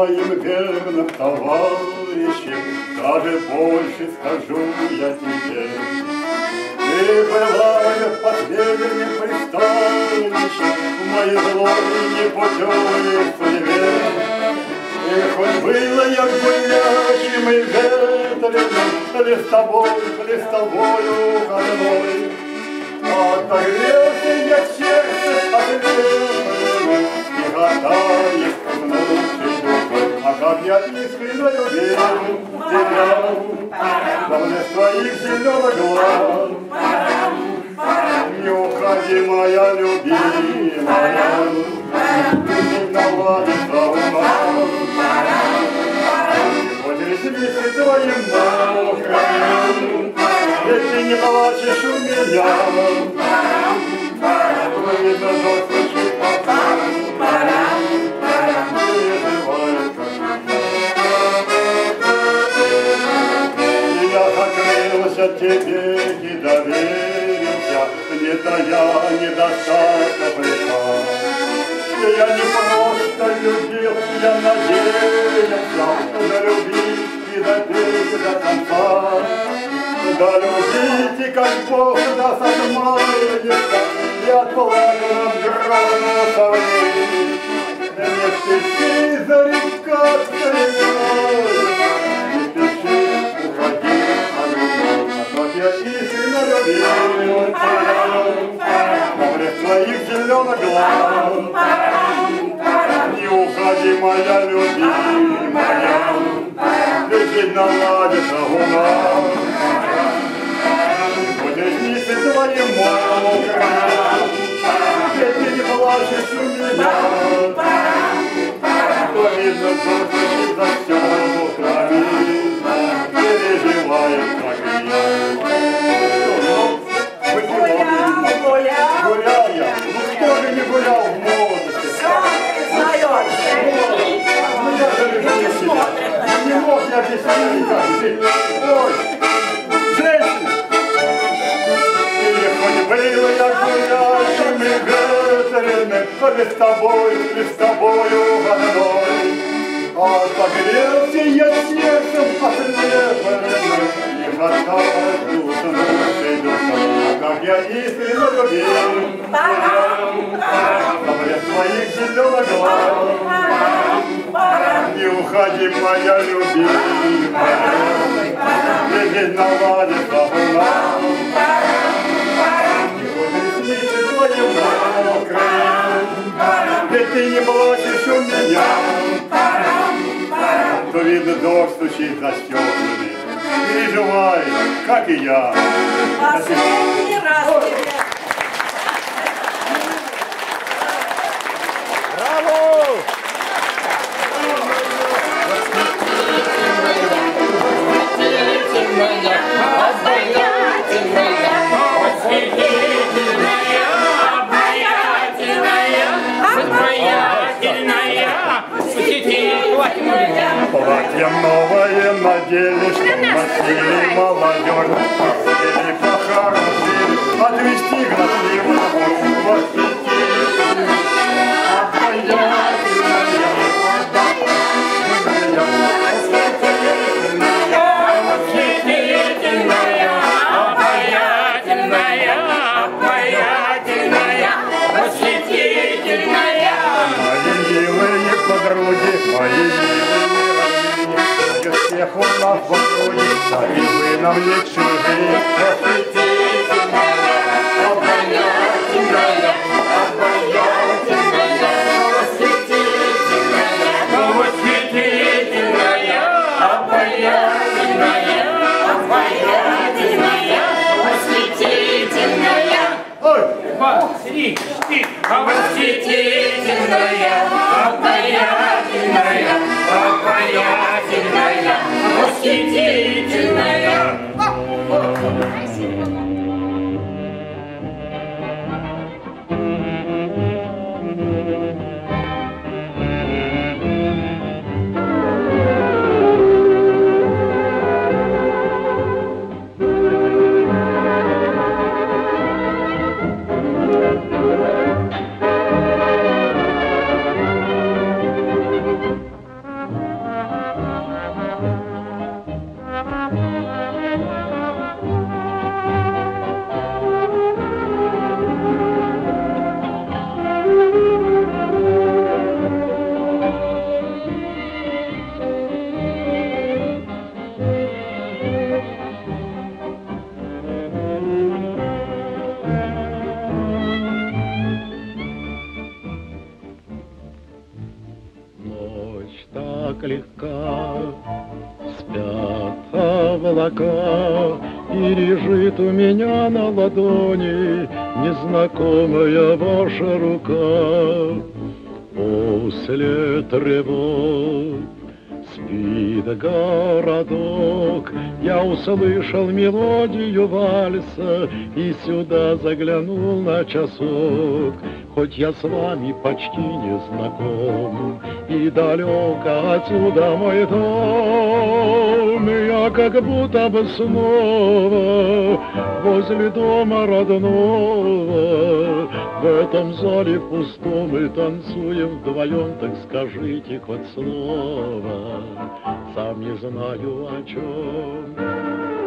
твоим верным товарищем, даже больше скажу я тебе. Ты бываешь последним пристанищем в моей злой непутевой судьбе. И хоть было я гулячим и ветреным, ли с тобою одной, отогрелся я сердце ответным и катаясь внутри душой. А как я искренне любил тебя, во мне твоих зеленых глаз. Не уходи, моя любимая, ты не наладится у нас. И хоть ресницы твои мокрые, ведь ты не плачешь у меня. Видно, дождь стучит по краю, переживает, как меня. И я закрылся тебе и доверился, не тая недостатка пришла. И я не просто любил, я надеялся залюбить и допить до конца. Да любите, как Бог даст отмается, и отплакано грозно современем. Не спеши зарекаться рекой, не спеши уходи от меня. А как я искренне любил тебя, во мне твоих зеленых глаз. Не уходи, моя любимая, ведь наладится у нас. Хоть ресницы твои мокрые, ведь ты не плачешь у меня. То видно, что ты за все крови, переживает, как я. Гулял я, ну кто же не гулял в молодости? Ну я же люблю себя, не мог я без себя никак жить. Ой, женщина! И хоть был я гулящим и ветреным, ли с тобою одной, отогрелся я сердцем ослепленным, и хохотаю с нашей душой. А как я искренне любил тебя, во мне твоих зеленых глаз. Не уходи, моя любимая, ведь наладится у нас. И хоть ресницы твои мокрые, ведь ты не плачешь у меня. То видно, дождь стучит за стеклами, переживай, как и я. Последний раз тебе. Браво! Платье новое надели, что носили молодежь, или похоронили, отвезти красиво восхитительная, подруги, мои милые родные, всех у нас в округе, да и вы нам не чужие. Восхитительная, обаятельная, обаятельная, восхитительная, восхитительная, обаятельная, обаятельная, восхитительная. Ой! 2, 3, 4, восхитительная, обаятельная, обаятельная, восхитительная. так легка. Спят облака, и лежит у меня на ладони незнакомая ваша рука. После тревог спит городок, я услышал мелодию вальса и сюда заглянул на часок. Хоть я с вами почти не знаком, и далеко отсюда мой дом, я как будто бы снова возле дома родного. В этом зале пустом мы танцуем вдвоем, так скажите хоть слово, сам не знаю о чем.